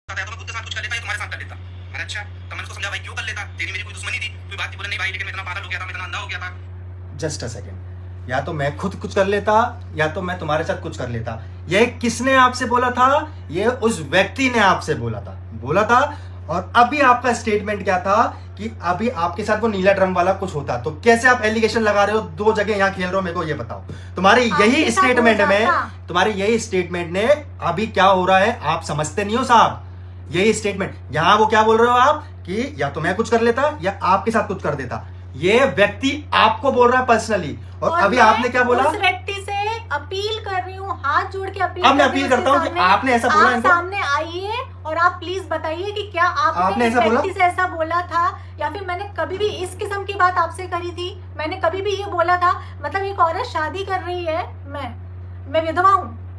है तो मैं खुद के साथ कुछ कर लेता या तुम्हारे साथ कर लेता। मैंने अच्छा तो मैंने उसको समझा भाई क्यों कर लेता, तेरी मेरी कोई दुश्मनी थी, कोई बात नहीं बोला नहीं भाई, लेकिन मैं इतना पागल हो गया था, मैं इतना अंधा हो गया था। जस्ट अ सेकेंड, या तो मैं खुद कुछ कर लेता या तो मैं तुम्हारे साथ कुछ कर लेता। ये किसने आपसे बोला था? ये उस व्यक्ति ने आपसे बोला था। और अभी आपका स्टेटमेंट क्या था कि अभी आपके साथ वो नीला ड्रम वाला कुछ होता, तो कैसे आप एलिगेशन लगा रहे हो? दो जगह यहाँ खेल रहे हो, मेरे को ये बताओ। तुम्हारे यही स्टेटमेंट में, तुम्हारे यही स्टेटमेंट ने अभी क्या हो रहा है आप समझते नहीं हो साहब। यही स्टेटमेंट यहां वो क्या बोल रहे हो आप कि या तो मैं कुछ कर लेता या आपके साथ कुछ कर देता। ये व्यक्ति आपको बोल रहा है पर्सनली, और अभी आपने क्या बोला? उस व्यक्ति से अपील कर रही हूँ, हाथ जोड़ के अपील अब मैं अपील करता हूँ कि आपने ऐसा बोला इनको? सामने आइए और आप प्लीज बताइए कि क्या आपने इस व्यक्ति से ऐसा बोला था, या फिर मैंने कभी भी इस किस्म की बात आपसे करी थी? मैंने कभी भी ये बोला था? मतलब एक औरत शादी कर रही है, मैं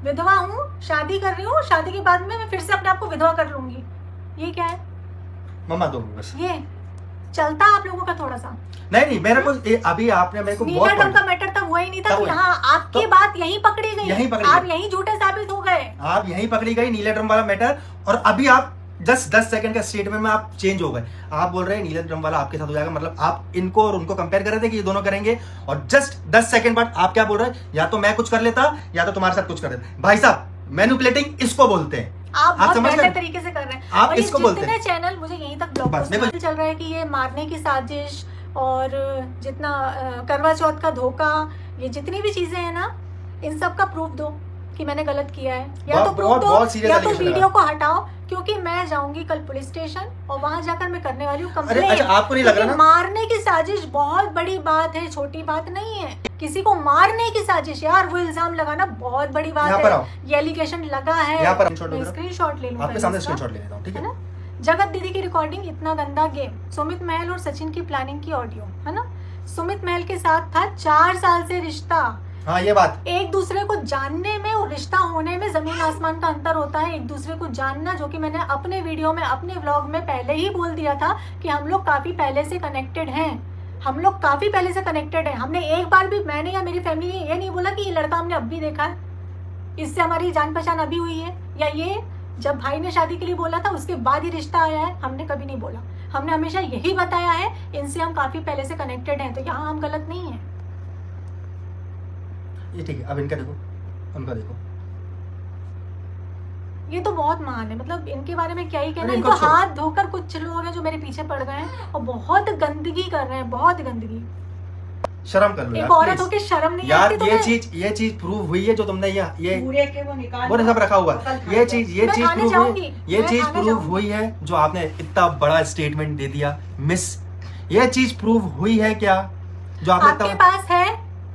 विधवा हूँ, शादी कर रही हूँ, शादी के बाद में मैं फिर से अपने आप को विधवा कर लूंगी, ये क्या है? मम्मा दो बस। ये चलता आप लोगों का थोड़ा सा? नहीं मेरे को अभी आपने मेरे को नीला ड्रम का मैटर तब हुआ ही नहीं था, यहाँ आपकी बात यहीं पकड़ी गई, आप यहीं झूठे साबित हो गए, आप यहीं पकड़ी गई नीला ड्रम वाला मैटर। और अभी आप जस्ट 10 सेकंड का स्टेटमेंट में आप चेंज हो गए। आप बोल रहे हैं नीला ड्रम वाला आपके साथ हो जाएगा, मतलब आप इनको और उनको कंपेयर कर रहे थे कि ये दोनों करेंगे, और जस्ट 10 सेकंड बाद आप क्या बोल रहे हैं? या तो मैं कुछ कर लेता या तो तुम्हारे साथ कुछ कर देता। भाई साहब, मैनिपुलेटिंग इसको बोलते हैं। आप बहुत बेहतर तरीके से कर रहे हैं। आप इसको बोलते हैं। चैनल मुझे यहीं तक ब्लॉक चल रहा है कि ये मारने की साजिश और जितना करवा चौथ का धोखा, ये जितनी भी चीजें हैं ना, इन सब का प्रूफ दो कि मैंने गलत किया है, या तो प्रूफ दो या तो वीडियो को हटाओ, क्योंकि मैं जाऊंगी कल पुलिस स्टेशन और वहां जाकर मैं करने वाली हूँ कंप्लेंट। अच्छा, आपको नहीं लग रहा ना? मारने की साजिश बहुत बड़ी बात है, छोटी बात नहीं है। किसी को मारने की साजिश, यार वो इल्जाम लगाना बहुत बड़ी बात है। ये एलिगेशन लगा है, स्क्रीनशॉट ले लूं, आपके सामने स्क्रीनशॉट ले लेता हूं, ठीक है ना? जगत दीदी की रिकॉर्डिंग, इतना गंदा गेम, सुमित महल और सचिन की प्लानिंग की ऑडियो, है ना? सुमित महल के साथ था 4 साल से रिश्ता। हाँ, ये बात, एक दूसरे को जानने में और रिश्ता होने में जमीन आसमान का अंतर होता है। एक दूसरे को जानना, जो कि मैंने अपने वीडियो में, अपने व्लॉग में पहले ही बोल दिया था कि हम लोग काफी पहले से कनेक्टेड हैं, हमने एक बार भी, मैंने या मेरी फैमिली ने ये नहीं बोला कि ये लड़का हमने अब भी देखा है, इससे हमारी जान पहचान अभी हुई है, या ये जब भाई ने शादी के लिए बोला था उसके बाद ही रिश्ता आया है, हमने कभी नहीं बोला। हमने हमेशा यही बताया है इनसे हम काफी पहले से कनेक्टेड हैं, तो यहाँ हम गलत नहीं है। ये ठीक है। अब इनका देखो, उनका देखो, ये तो बहुत महान है, मतलब इनके बारे में क्या ही कहना। इनको हाथ धोकर कुछ लोग हैं जो मेरे पीछे पड़ गए हैं और बहुत गंदगी कर रहे हैं, बहुत गंदगी। शर्म कर लो एक औरत होकर शर्म नहीं यार। ये चीज प्रूव हुई है जो तुमने ये वो सब रखा हुआ है। ये चीज प्रूव हुई है जो आपने इतना बड़ा स्टेटमेंट दे दिया मिस। ये चीज प्रूव हुई है क्या जो आपके पास है?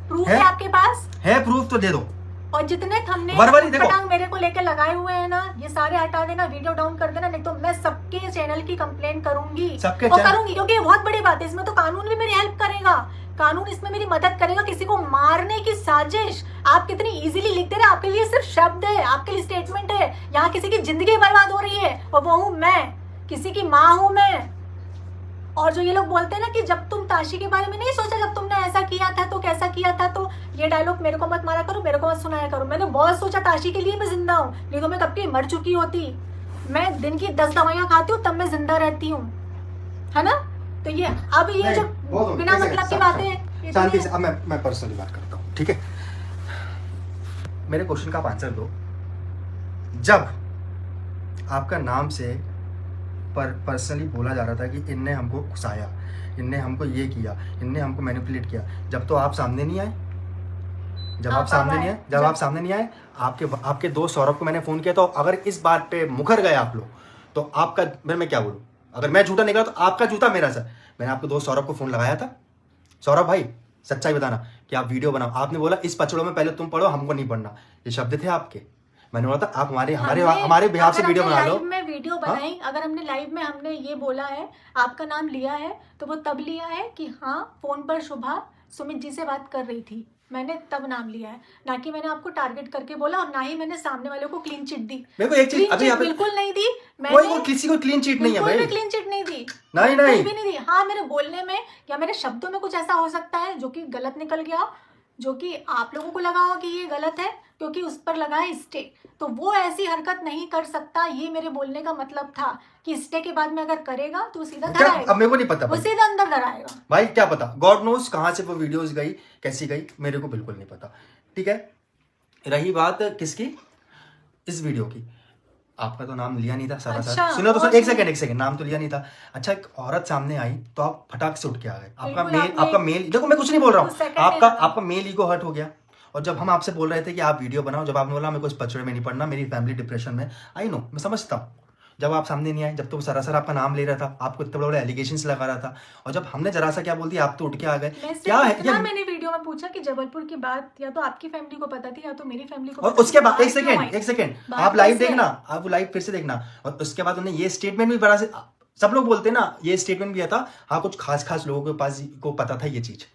प्रूफ है आपके पास? है प्रूफ तो दे दो। और जितने थंबनेल पटांग मेरे को लेके लगाए हुए हैं ना, ये सारे हटा देना, वीडियो डाउन कर देना, नहीं तो मैं सबके चैनल की कंप्लेंट करूंगी, क्योंकि ये बहुत बड़ी बात है। इसमें तो कानून भी मेरी हेल्प करेगा, कानून इसमें मेरी मदद करेगा। किसी को मारने की साजिश आप कितनी इजीली लिखते रहे, आपके लिए सिर्फ शब्द है, आपके लिए स्टेटमेंट है। यहाँ किसी की जिंदगी बर्बाद हो रही है और वो हूँ मैं, किसी की माँ हूँ मैं। और जो ये लोग बोलते हैं ना कि जब तुम ताशी के बारे में नहीं सोचा, जब तुमने ऐसा किया था तो कैसा किया था, तो ये डायलॉग मेरे को मत मारा करो, मेरे को मत सुनाया करो। मैंने बहुत सोचा ताशी के लिए मैं जिंदा हूँ, नहीं तो मैं कब की मर चुकी होती। मैं दिन की 10 दवाइयाँ खाती हूँ तब मैं जिंदा रहती हूँ, है ना? तो ये अब ये जो बिना मतलब की बातें, शांति से। अब मैं पर्सनली बात करता हूँ, ठीक है? मेरे क्वेश्चन का आप आंसर दो। जब आपका नाम से पर्सनली बोला जा रहा था कि इनने हमको घुसाया, इनने हमको ये किया, इनने हमको मैनिपुलेट किया, जब तो आप सामने नहीं आए, जब आप सामने नहीं आए, आपके दोस्त सौरभ को मैंने फोन किया। तो अगर इस बात पे मुकर गए आप लोग, तो आपका मैं क्या बोलूं? अगर मैं झूठा निकला तो आपका जूता मेरा सर। मैंने आपके दोस्त सौरभ को फोन लगाया था, सौरभ भाई सच्चाई बताना कि आप वीडियो बनाओ। आपने बोला इस पचड़ों में पहले तुम पढ़ो, हमको नहीं पढ़ना। ये शब्द थे आपके। मैंने बोला था आप हमारे बिहाफ से वीडियो बना लो। मैं वीडियो बनाई, अगर हमने लाइव में हमने ये बोला है, आपका नाम लिया है, तो वो तब लिया है कि हाँ फोन पर शुभा सुमित जी से बात कर रही थी, मैंने तब नाम लिया है, ना कि मैंने आपको टारगेट करके बोला, और ना ही मैंने सामने वाले को क्लीन चिट दी। मेरे को एक चीज अभी बिल्कुल नहीं दी मैंने, किसी को क्लीन चिट नहीं है भाई, क्लीन चिट नहीं दी, नहीं भी नहीं दी। हाँ, मेरे बोलने में या मेरे शब्दों में कुछ ऐसा हो सकता है जो कि गलत निकल गया, जो कि आप लोगों को लगा हो कि ये गलत है क्योंकि उस पर लगा है स्टे, तो वो ऐसी हरकत नहीं कर सकता। ये मेरे बोलने का मतलब था कि स्टे के बाद में अगर करेगा तो सीधा क्या, धराएगा। अब मेरे को नहीं पता वो सीधा अंदर धराएगा भाई, क्या पता, गॉड नोस कहाँ से वो वीडियोस गई, कैसी गई, मेरे को बिल्कुल नहीं पता। ठीक है, रही बात किसकी, इस वीडियो की, आपका तो नाम लिया नहीं था सारा। अच्छा, सुनो तो एक सेकंड, नाम तो लिया नहीं था। अच्छा, एक औरत सामने आई तो आप फटाक से उठ के आ गए। आपका मेल देखो, मैं कुछ नहीं बोल रहा हूँ, आपका मेल ईगो हर्ट हो गया। और जब हम आपसे बोल रहे थे कि आप वीडियो बनाओ, जब आपने बोला मेरे को इस पचड़े में नहीं पड़ना, मेरी फैमिली डिप्रेशन में, आई नो, मैं समझता हूँ। जब आप सामने नहीं आए, जब तो सरासर आपका नाम ले रहा था, आपको इतने बड़े एलिगेशंस लगा रहा था, और जब हमने जरा सा क्या बोल दिया, आप तो उठ के आ गए। क्या है ये? मैंने वीडियो में पूछा कि जबलपुर की बात या तो आपकी फैमिली को पता थी या तो मेरी फैमिली को, और उसके बाद एक सेकंड आप लाइव देखना, आप लाइव फिर से देखना। और उसके बाद उन्हें ये स्टेटमेंट भी बड़ा से, सब लोग बोलते हैं ना, ये स्टेटमेंट भी था, हाँ कुछ खास लोगों के पास को पता था ये चीज,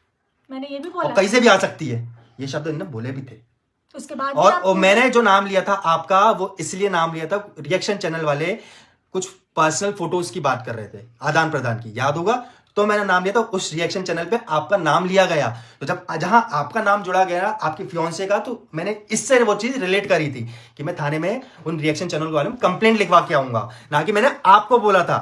मैंने ये भी बोला, और कहीं से भी आ सकती है, ये शब्द इन्होंने बोले भी थे। उसके बाद और मैंने जो नाम लिया था आपका, वो इसलिए नाम लिया था, रिएक्शन चैनल वाले कुछ पर्सनल फोटोज की बात कर रहे थे, आदान प्रदान की, याद होगा, तो मैंने नाम लिया था, उस रिएक्शन चैनल पे आपका नाम लिया गया। तो जब जहां आपका नाम जुड़ा गया आपकी फियांसे का, तो मैंने इससे वो चीज रिलेट करी थी कि मैं थाने में उन रिएक्शन चैनल वालों में कंप्लेंट लिखवा के आऊंगा, ना कि मैंने आपको बोला था।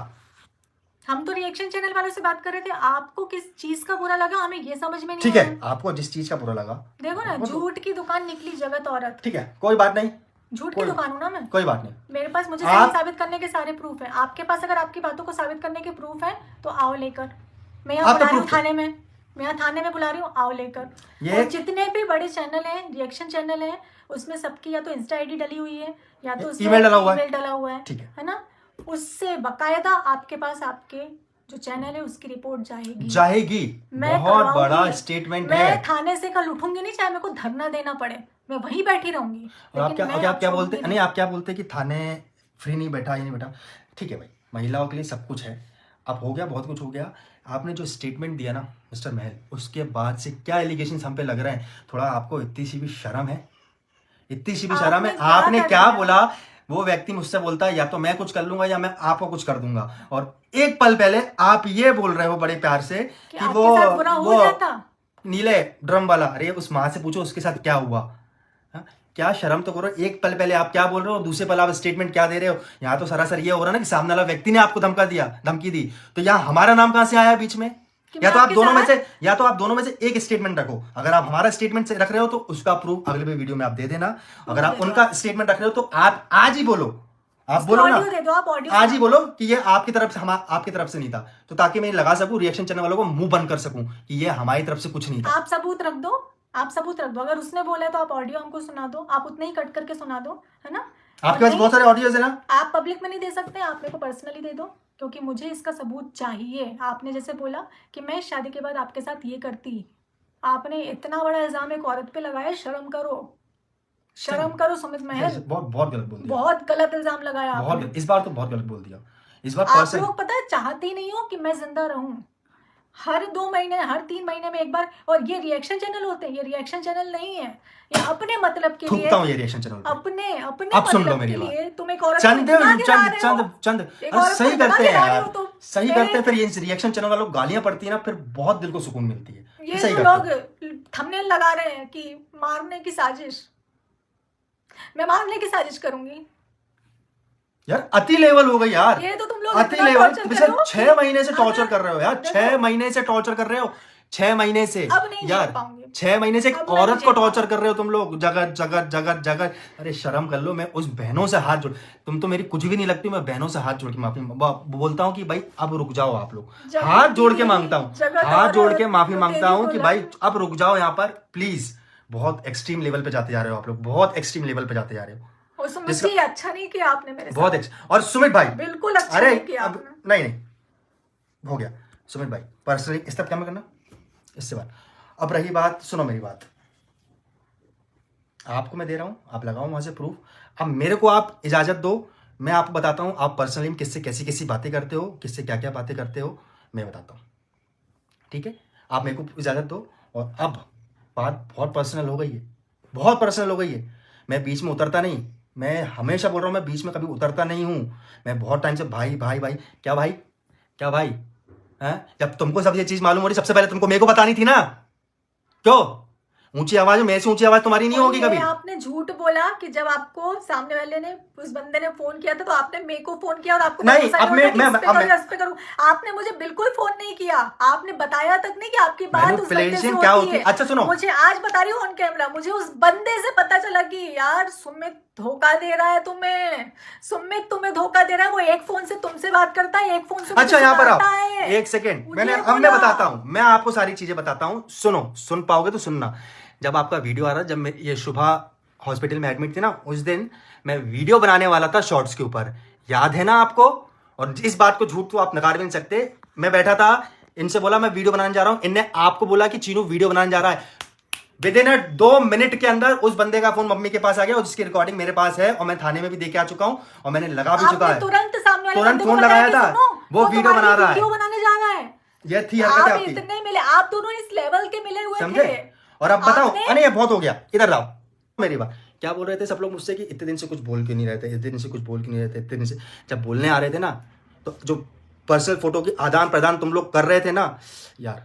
हम तो रिएक्शन चैनल वालों से बात कर रहे थे, आपको किस चीज का बुरा लगा हमें ये समझ में नहीं। ठीक है, आपको जिस चीज का बुरा लगा, देखो ना, झूठ की दुकान निकली जगत औरत। ठीक है, कोई बात नहीं, झूठ की दुकान हूँ ना मैं, कोई बात नहीं, मेरे पास मुझे सही साबित करने के सारे प्रूफ है। आपके पास अगर आपकी बातों को साबित करने के प्रूफ है तो आओ लेकर, मैं यहाँ बुला रही हूँ थाने में, मैं यहाँ थाने में बुला रही हूँ, आओ लेकर। और जितने भी बड़े चैनल हैं, रिएक्शन चैनल हैं, उसमें सबकी या तो इंस्टा आईडी डली हुई है या तो ईमेल डला हुआ है, ठीक है ना, उससे बकायदा आपके पास आपके जो चैनल है उसकी रिपोर्ट जाएगी। बहुत बड़ा स्टेटमेंट है। मैं थाने से कल उठूंगी नहीं, चाहे मेरे को धरना देना पड़े, मैं वहीं बैठी रहूंगी। और आप क्या बोलते, नहीं आप क्या बोलते कि थाने फ्री नहीं बैठा, ये नहीं बैठा। ठीक है भाई, महिलाओं के लिए सब कुछ है, अब हो गया, बहुत कुछ हो गया। आपने जो स्टेटमेंट दिया ना मिस्टर महल, उसके बाद से क्या एलिगेशन हम पे लग रहे हैं, थोड़ा आपको इतनी सी भी शर्म है, इतनी सी भी शर्म है? आपने क्या बोला, वो व्यक्ति मुझसे बोलता है या तो मैं कुछ कर लूंगा या मैं आपको कुछ कर दूंगा, और एक पल पहले आप ये बोल रहे हो बड़े प्यार से कि वो नीले ड्रम वाला, अरे उस माँ से पूछो उसके साथ क्या हुआ। हा? क्या शर्म तो करो, एक पल पहले आप क्या बोल रहे हो, दूसरे पल आप स्टेटमेंट क्या दे रहे हो। यहाँ तो सरासर ये हो रहा है ना कि सामने वाला व्यक्ति ने आपको धमकी दी, तो यहाँ हमारा नाम कहां से आया बीच में? या तो आप दोनों में से एक स्टेटमेंट रखो। अगर आप हमारा स्टेटमेंट रख रहे हो तो उसका प्रूफ अगले वीडियो में आप दे देना। अगर आप उनका स्टेटमेंट रख रहे हो तो आप आज ही बोलो, आप बोलो ना, आज ही बोलो कि ये आपकी तरफ से, आपकी तरफ से नहीं था, तो ताकि मैं लगा सकूं, रिएक्शन चैनल वालों को मुंह बंद कर सकूं कि ये हमारी तरफ से कुछ नहीं था। आप सबूत रख दो, आप सबूत रख दो। अगर उसने बोला है तो आप ऑडियो हमको सुना दो, आप उतने ही कट करके सुना दो, है ना। आपके पास बहुत सारे ऑडियोज है ना, आप पब्लिक में नहीं दे सकते, आप मेरे को पर्सनली दे दो, क्योंकि मुझे इसका सबूत चाहिए। आपने जैसे बोला कि मैं शादी के बाद आपके साथ ये करती, आपने इतना बड़ा इल्जाम एक औरत पे लगाया, शर्म करो, शर्म करो सुमित महल। बहुत गलत बोल दिया, बहुत गलत इल्जाम लगाया आपने। इस बार तो बहुत गलत बोल दिया। इस बार आप लोग पता है चाहते ही नहीं हो कि मैं जिंदा रहूं। हर 2 महीने, हर 3 महीने में एक बार, और ये रिएक्शन चैनल होते हैं, ये रिएक्शन चैनल नहीं है, ये अपने मतलब के लिए, ये रिएक्शन चैनल अपने अब सुन लो मेरी बात। तुम एक औरत चंद सही करते हैं यार, सही करते हैं। फिर ये रिएक्शन चैनल वालों को गालियां पड़ती है ना, फिर बहुत दिल को सुकून मिलती है। ये सही लोग थंबनेल लगा रहे हैं कि मारने की साजिश, मैं मारने की साजिश करूंगी यार, अति लेवल हो गई यार, ये तो तुम लोग अति लेवल। 6 महीने से टॉर्चर कर रहे हो यार, 6 महीने से टॉर्चर कर रहे हो, 6 महीने से यार, 6 महीने से एक औरत को टॉर्चर कर रहे हो तुम लोग, जगह। अरे शर्म कर लो। मैं उस बहनों से हाथ जोड़, तुम तो मेरी कुछ भी नहीं लगती, मैं बहनों से हाथ जोड़ के माफी बोलता हूँ कि भाई अब रुक जाओ आप लोग, हाथ जोड़ के मांगता हूँ, हाथ जोड़ के माफी मांगता हूँ कि भाई अब रुक जाओ यहाँ पर प्लीज। बहुत एक्सट्रीम लेवल पे जाते जा रहे हो आप लोग, बहुत एक्सट्रीम लेवल पे जाते जा रहे हो। अच्छा नहीं किया आपने मेरे साथ, बहुत और सुमित भाई बिल्कुल अच्छा नहीं किया आपने। नहीं हो गया सुमित भाई, पर्सनली इस तक क्या मैं करना इससे बात। अब रही बात, सुनो मेरी बात, आपको मैं दे रहा हूं, आप लगाओ वहां से प्रूफ। अब मेरे को आप इजाजत दो, मैं आपको बताता हूं आप पर्सनली किससे कैसी कैसी बातें करते हो, किससे क्या क्या बातें करते हो, मैं बताता हूं। ठीक है, आप मेरे को इजाजत दो। और अब बात बहुत पर्सनल हो गई है, बहुत पर्सनल हो गई है। मैं बीच में उतरता नहीं, मैं हमेशा बोल रहा हूं, मैं बीच में कभी उतरता नहीं हूं। मैं बहुत टाइम से भाई भाई भाई, क्या भाई हैं? जब तुमको सब ये चीज मालूम हो रही, सबसे पहले तुमको मेरे को बतानी थी ना, क्यों? ऊंची आवाज में ऐसी ऊंची आवाज तुम्हारी नहीं होगी कभी। आपने झूठ बोला कि जब आपको सामने वाले ने उस बंदे ने फोन किया था तो आपने मेरे को फोन किया और आपको नहीं, अब मैं करूं। आपने मुझे बिल्कुल फोन नहीं किया, आपने बताया तक नहीं कि आपकी बात उस बंदे से क्या होती है। अच्छा सुनो, मुझे आज बता रही हूँ ऑन कैमरा, मुझे उस बंदे से पता चला कि यार सुमित धोखा दे रहा है तुम्हें, सुमित तुम्हें धोखा दे रहा है। वो एक फोन से तुमसे बात करता है, एक फोन से अच्छा यहाँ पर आओ एक सेकेंड, मैं बताता हूँ, मैं आपको सारी चीजें बताता हूँ, सुनो, सुन पाओगे तो सुनना। जब आपका वीडियो आ रहा, जब ये शुभा हॉस्पिटल में एडमिट थी ना, उस दिन मैं वीडियो बनाने वाला था शॉर्ट्स के ऊपर, याद है ना आपको? और इस बात को झूठ तो आप नकार भी नहीं सकते। मैं बैठा था, इनसे बोला मैं वीडियो बनाने जा रहा हूं, इनने आपको बोला कि चीनू वीडियो बनाने जा रहा है। विद इन 2 मिनट के अंदर उस बंदे का फोन मम्मी के पास आ गया और जिसकी रिकॉर्डिंग मेरे पास है और मैं थाने में भी देके आ चुका हूं और मैंने लगा भी चुका है। तुरंत फोन लगाया था, वो वीडियो बना रहा है, वीडियो बनाने जा रहा है। ये थी हरकत आपकी। इतने मिले, आप दोनों इस लेवल के मिले हुए थे। और अब बताओ, अरे ये बहुत हो गया, इधर लाओ मेरी बात। क्या बोल रहे थे सब लोग मुझसे कि इतने दिन से कुछ बोल क्यों नहीं रहे थे, इतने दिन से कुछ बोल क्यों नहीं रहे थे, इतने दिन से जब बोलने आ रहे थे ना, तो जो पर्सनल फोटो की आदान प्रदान तुम लोग कर रहे थे ना यार,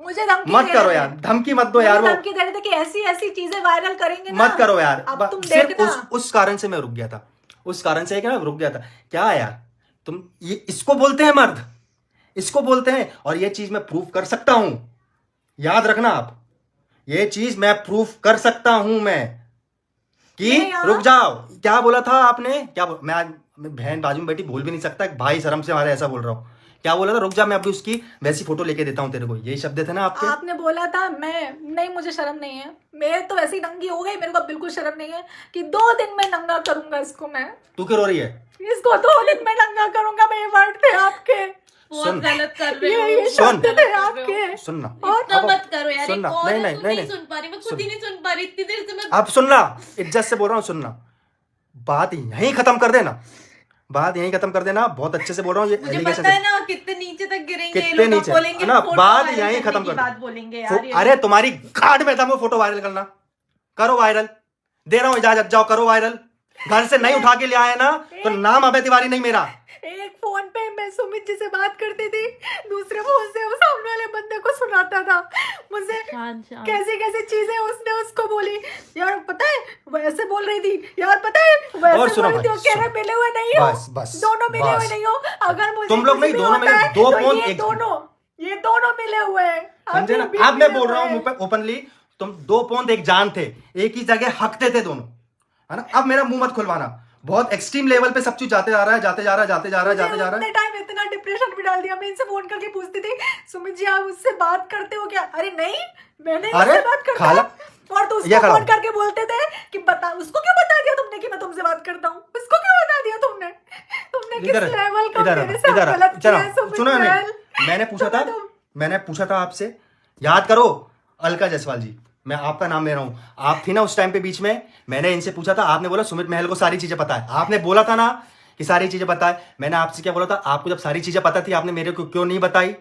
मुझे धमकी मत करो यार, धमकी मत दो यार। वो धमकी दे रहे थे कि ऐसी ऐसी चीजें वायरल करेंगे ना, मत करो यार। अब तुम सिर्फ उस कारण से मैं रुक गया था, उस कारण से क्या रुक गया था। क्या यार तुम, ये इसको बोलते हैं मर्द, इसको बोलते हैं। और ये चीज मैं प्रूफ कर सकता हूं, याद रखना आप, ये चीज मैं प्रूफ कर सकता हूं मैं कि रुक जाओ। क्या बोला था आपने, क्या मैं आज बहन बाजू में बैठी बोल भी नहीं सकता, भाई शर्म से हमारे ऐसा बोल रहा हूँ। क्या बोला था, रुक जा मैं अभी उसकी वैसी फोटो लेके देता हूँ तेरे को, यही शब्द थे ना आपके? आपने बोला था मैं नहीं, मुझे शर्म नहीं है, मैं तो ऐसी नंगी हो गई, मेरे को बिल्कुल शर्म नहीं है कि 2 दिन में नंगा करूंगा इसको। मैं, तू क्यों रो रही है? इसको 2 दिन में नंगा करूंगा। मेरे वर्ड थे आपके, बहुत गलत कर रहे हो, सुनना मत करो यार। सुनना, नहीं सुन पा रही, मैं खुद ही नहीं सुन पा रही इतनी देर से। मैं अब सुनना, इज्जत से बोल रहा हूँ, सुनना, बात यहीं खत्म कर देना, बात यहीं खत्म कर देना, बहुत अच्छे से बोल रहा हूँ। मुझे पता है ना कितने नीचे तक गिरेंगे, कितने नीचे बोलेंगे ना, बात यहीं खत्म कर बात बोलेंगे यार। अरे तुम्हारी गांड में था वो फोटो वायरल करना, करो वायरल, दे रहा हूँ इजाजत, जाओ करो वायरल। घर से नहीं उठा के ले आए ना तो नाम अभय तिवारी नहीं मेरा। एक फोन पे मैं सुमित जी से बात करती थी, दूसरे फोन से वो सामने वाले बंदे को सुनाता था मुझे कैसी कैसी चीजें उसने उसको बोली। यार पता है वैसे बोल रही थी, यार पता है वैसे बोल रही थी। वो कह रहे मिले हुए नहीं हो, बस दोनों मिले हुए नहीं हो। अगर मुझे तुम लोग नहीं, दोनों मिले, 2 फोन, ये दोनों मिले हुए हैं, समझे ना? अब मैं बोल रहा हूँ ओपनली, तुम 2 पोंद एक जान थे, एक ही जगह हकते थे दोनों, है ना? अब मेरा मुंह मत खुलवाना, बहुत एक्सट्रीम लेवल पे सब चीज जाते जा रहा है। टाइम इतना डिप्रेशन में डाल दिया। मैं इनसे फोन करके पूछती थी, सुमित जी आप उससे बात करते हो क्या? अरे नहीं, मैंने उससे बात करता। और तो उसको फोन करके बोलते थे कि बता, उसको क्यों बता दिया तुमने कि मैं तुमसे बात करता हूँ? उसको क्यों बता दिया तुमने किस लेवल का मेरे साथ गलत किया है? सुनो नहीं, मैंने पूछा था आपसे, याद करो अलका जायसवाल जी, मैं आपका नाम ले रहा हूं, आप थी ना उस टाइम पे बीच में, मैंने इनसे पूछा था, आपने बोला सुमित महल को सारी चीजें पता है। आपने बोला था ना कि सारी चीजें पता है। मैंने आपसे क्या बोला था, आपको जब सारी चीजें पता थी आपने मेरे को क्यों नहीं बताई?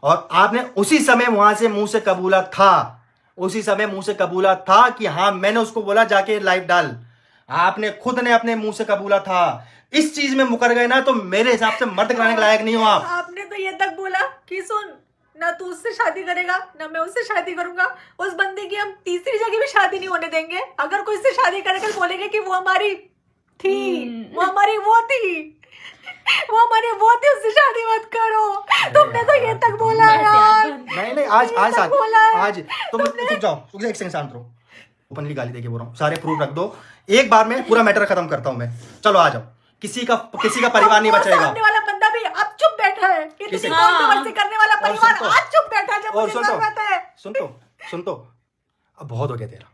और आपने उसी समय वहां से मुंह से कबूला था, उसी समय मुंह से कबूला था कि हाँ मैंने उसको बोला जाके लाइव डाल। आपने खुद ने अपने मुंह से कबूला था। इस चीज में मुकर गए ना तो मेरे हिसाब से मर्द कराने के लायक नहीं हो आप। आपने तो ये तक बोला कि सुन ना तू उससे शादी करेगा ना मैं उससे शादी करूंगा, उस बंदे की हम तीसरी जगह भी शादी नहीं होने देंगे। अगर कोई इससे शादी करेगा तो बोलेंगे कि वो हमारी थी, वो हमारी वो थी, वो हमारी वो थी, उससे शादी मत करो। तुमने तो ये तक बोला यार। नहीं आज तुम जाओ, एक सेकंड शांत रहो। ओपनली गाली देके बोल रहा हूँ, सारे प्रूफ रख दो, एक बार में पूरा मैटर खत्म करता हूँ मैं। चलो आ जाओ, किसी का परिवार नहीं बचेगा। सामने वाला बंदा भी अब चुप बैठा है, इतनी कंट्रोवर्सी करने वाला परिवार आज चुप बैठा है। जब मुझे जरूरत है सुन तो अब बहुत हो गया तेरा,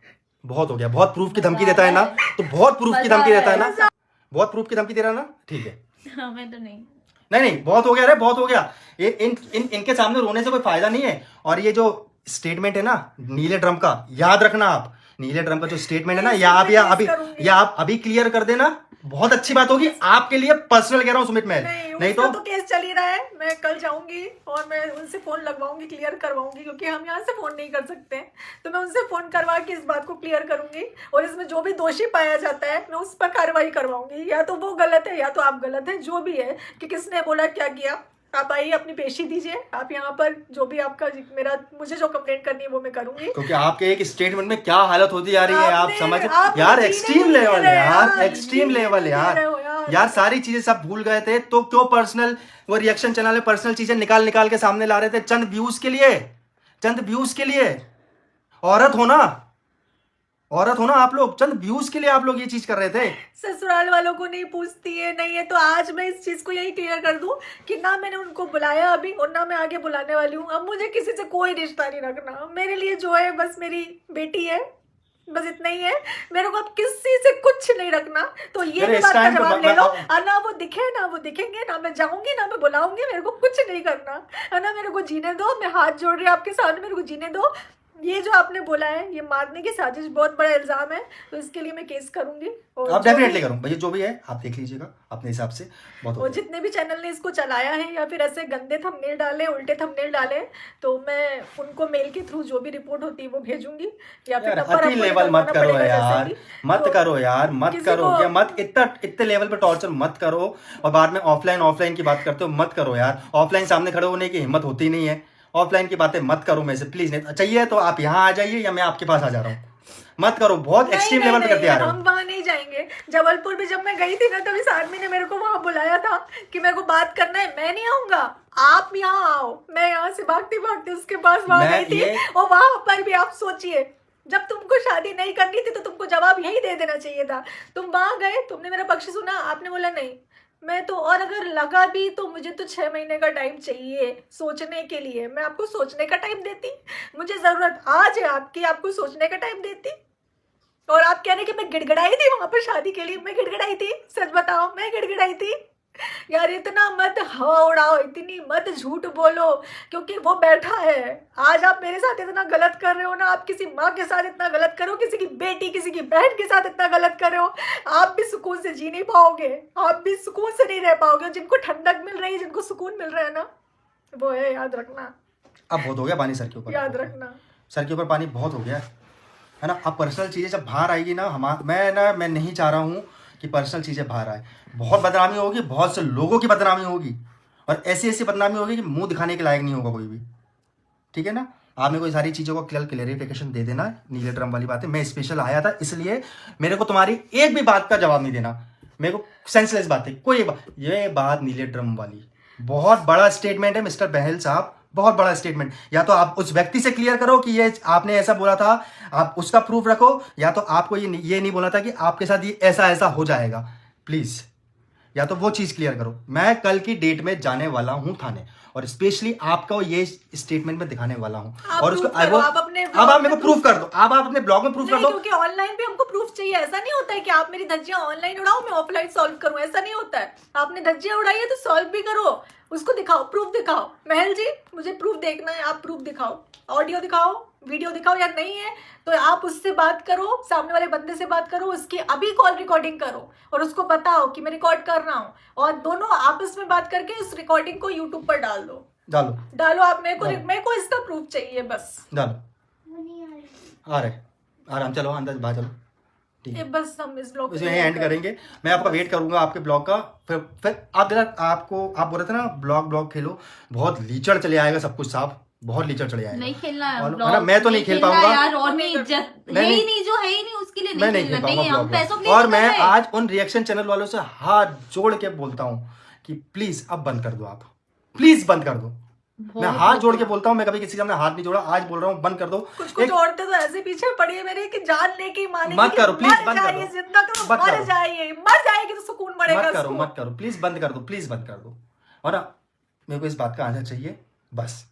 बहुत हो गया। बहुत प्रूफ की धमकी देता है ना, तो बहुत प्रूफ की धमकी देता है ना, बहुत प्रूफ की धमकी दे रहा है ना, ठीक है। मैं तो नहीं बहुत हो गया रे, बहुत हो गया। इनके सामने रोने से कोई फायदा नहीं है। और ये जो स्टेटमेंट है ना नीले ड्रम का, याद रखना आप, नीले ड्रम का जो स्टेटमेंट है ना, या आप अभी क्लियर कर देना, बहुत अच्छी बात होगी आपके लिए। पर्सनल कह रहा हूँ सुमित महल, नहीं तो केस चल ही रहा है। मैं कल जाऊंगी और मैं उनसे फोन लगवाऊंगी, क्लियर करवाऊंगी, क्योंकि हम यहाँ से फोन नहीं कर सकते। तो मैं उनसे फोन करवा के इस बात को क्लियर करूंगी और इसमें जो भी दोषी पाया जाता है मैं उस पर कार्रवाई करवाऊंगी। या तो वो गलत है या तो आप गलत है, जो भी है कि किसने बोला क्या किया आप आइए, अपनी पेशी दीजिए। आप यहाँ पर जो भी आपका मुझे जो कंप्लेंट करनी है वो मैं करूंगी। क्योंकि आपके एक स्टेटमेंट में क्या हालत होती जा रही है आप समझ आप यार, जीने एक्सट्रीम नहीं लेवल दे है रहे यार, एक्सट्रीम लेवल यार, सारी चीजें सब भूल गए थे तो क्यों पर्सनल वो रिएक्शन चैनल में पर्सनल चीजें निकाल के सामने ला रहे थे? चंद व्यूज के लिए, चंद व्यूज के लिए। औरत हो ना आप लोग, चंद व्यूज के लिए आप लोग ये चीज कर रहे थे। ससुराल वालों को नहीं पूछती है, नहीं है तो आज मैं इस चीज को यही क्लियर कर दूं कि ना मैंने उनको बुलाया अभी और ना मैं आगे बुलाने वाली हूँ। अब मुझे किसी से कोई रिश्ता नहीं रखना। मेरे लिए जो है बस मेरी बेटी है, बस इतना ही है। मेरे को अब किसी से कुछ नहीं रखना। तो ये भी बात का जवाब ले लो। ना वो दिखे ना वो दिखेंगे, ना मैं जाऊंगी ना मैं बुलाऊंगी, मेरे को कुछ नहीं करना है ना। मेरे को जीने दो, मैं हाथ जोड़ रही हूँ आपके सामने, मेरे को जीने दो। ये जो आपने बोला है ये मारने की साजिश बहुत बड़ा इल्जाम है, तो इसके लिए मैं केस करूंगी। और आप डेफिनेटली करूँ भैया, जो भी है आप देख लीजिएगा अपने हिसाब से। और जितने भी चैनल ने इसको चलाया है या फिर ऐसे गंदे थंबनेल डाले, उल्टे थंबनेल डाले, तो मैं उनको मेल के थ्रू जो भी रिपोर्ट होती है वो भेजूंगी। या फिर अति लेवल मत करो यार, मत करो यार, मत करो क्या, मत इतने लेवल पे टॉर्चर मत करो। और बाद में ऑफलाइन की बात करते हो, मत करो यार। ऑफलाइन सामने खड़े होने की हिम्मत होती नहीं है, ऑफलाइन की बातें मत करो मेरे से प्लीज। नहीं चाहिए तो आप यहाँ आ जाइए या मैं आपके पास आ जा रहा हूँ, मत करो। बहुत एक्सट्रीम लेवल पे करते आ रहे हो। हम वहाँ नहीं जाएंगे। जबलपुर भी जब मैं गई थी ना, तभी इस आदमी ने मेरे को वहाँ बुलाया था कि मेरे को बात करना है। मैं नहीं आऊंगा, आप यहाँ आओ। मैं यहाँ से भागते भागते उसके पास वहाँ गई थी। और वहां पर भी आप सोचिए, जब तुमको शादी नहीं करनी थी तो तुमको जवाब यही दे देना चाहिए था। तुम वहां गए, तुमने मेरा पक्ष सुना, आपने बोला नहीं मैं तो, और अगर लगा भी तो मुझे तो 6 महीने का टाइम चाहिए सोचने के लिए। मैं आपको सोचने का टाइम देती, मुझे जरूरत आज है आपकी, आपको सोचने का टाइम देती। और आप कह रहे कि मैं गिड़गिड़ाई थी वहां पर शादी के लिए? मैं गिड़गिड़ाई थी? सच बताओ, मैं गिड़गिड़ाई थी? यार इतना मत हवा उड़ाओ, इतनी मत झूठ बोलो, क्योंकि वो बैठा है। आज आप मेरे साथ इतना गलत कर रहे हो ना, आप किसी माँ के साथ इतना गलत करो, किसी की बेटी किसी की बहन के साथ इतना गलत कर रहे हो, आप भी सुकून से जी नहीं पाओगे, आप भी सुकून से नहीं रह पाओगे। जिनको ठंडक मिल रही है, जिनको सुकून मिल रहा है ना, वो है, याद रखना। अब बहुत हो गया पानी सर के ऊपर, याद रखना सर के ऊपर पानी बहुत हो गया है ना। अब पर्सनल चीज़ें जब बाहर आएगी ना, मैं नहीं चाह रहा हूँ कि पर्सनल चीज़ें बाहर आए। बहुत बदनामी होगी, बहुत से लोगों की बदनामी होगी, और ऐसी ऐसी बदनामी होगी कि मुंह दिखाने के लायक नहीं होगा कोई भी। ठीक है ना, आप मेरे को सारी चीज़ों को क्लियरिफिकेशन दे देना। नीले ड्रम वाली बात है, मैं स्पेशल आया था इसलिए मेरे को तुम्हारी एक भी बात का जवाब नहीं देना। मेरे को सेंसलेस बात है कोई ये बात नीले ड्रम वाली बहुत बड़ा स्टेटमेंट है मिस्टर बहल साहब, बहुत बड़ा स्टेटमेंट। या तो आप उस व्यक्ति से क्लियर करो कि ये आपने ऐसा बोला था, आप उसका प्रूफ रखो, या तो आपको ये नहीं बोला था कि आपके साथ ये ऐसा हो जाएगा। प्लीज या तो वो चीज क्लियर करो। मैं कल की डेट में जाने वाला हूं थाने, और स्पेशली आपको ये स्टेटमेंट में दिखाने वाला हूं। और उसको अब आप मेरे को प्रूफ कर दो, आप अपने ब्लॉग में प्रूफ कर दो। क्योंकि ऑनलाइन भी हमको प्रूफ चाहिए। ऐसा नहीं होता है कि आप मेरी धज्जियां ऑनलाइन उड़ाओ, मैं ऑफलाइन सॉल्व करूं, ऐसा नहीं होता है। आपने धज्जियां उड़ाई है तो सॉल्व भी करो, उसको दिखाओ, प्रूफ दिखाओ। महल जी मुझे प्रूफ देखना है, आप प्रूफ दिखाओ, ऑडियो दिखाओ, वीडियो दिखाओ। या नहीं है तो आप उससे बात करो, सामने वाले बंदे से बात करो, उसकी अभी कॉल रिकॉर्डिंग करो और उसको बताओ कि मैं रिकॉर्ड कर रहा हूँ, और दोनों आपस में बात करके उस रिकॉर्डिंग को यूट्यूब पर डालो आप। मेरे को इसका प्रूफ चाहिए बस। डालो आ रहे आराम, चलो अंदर बाहर चलो। ये बस हम इस ब्लॉग को एंड करेंगे। मैं आपका वेट करूंगा आपके ब्लॉग का। फिर आप बोल रहे थे ना ब्लॉग खेलो, बहुत लीचड़ चले आएगा सब कुछ साफ, बहुत लीचड़ चले आएगा। नहीं खेलना है ना, मैं तो नहीं खेल पाऊंगा यार, और नहीं इज्जत है ही नहीं, जो है ही नहीं उसके लिए मैं नहीं खेल पाऊंगा। और मैं आज उन रिएक्शन चैनल वालों से हाथ जोड़ के बोलता हूँ कि प्लीज अब बंद कर दो, आप प्लीज बंद कर दो। मैं हाथ जोड़ के बोलता हूँ, मैं कभी किसी के सामने हाथ नहीं जोड़ा, आज बोल रहा हूँ बंद कर दो। कुछ औरतें तो ऐसे पीछे पड़ी है मेरे कि जान लेके माने, मत करो प्लीज, बंद करो, जिंदा करो, मर जाएगी तो सुकून मिलेगा। मत करो प्लीज, बंद कर दो, प्लीज बंद कर दो। और मेरे को इस बात का आंसर चाहिए बस।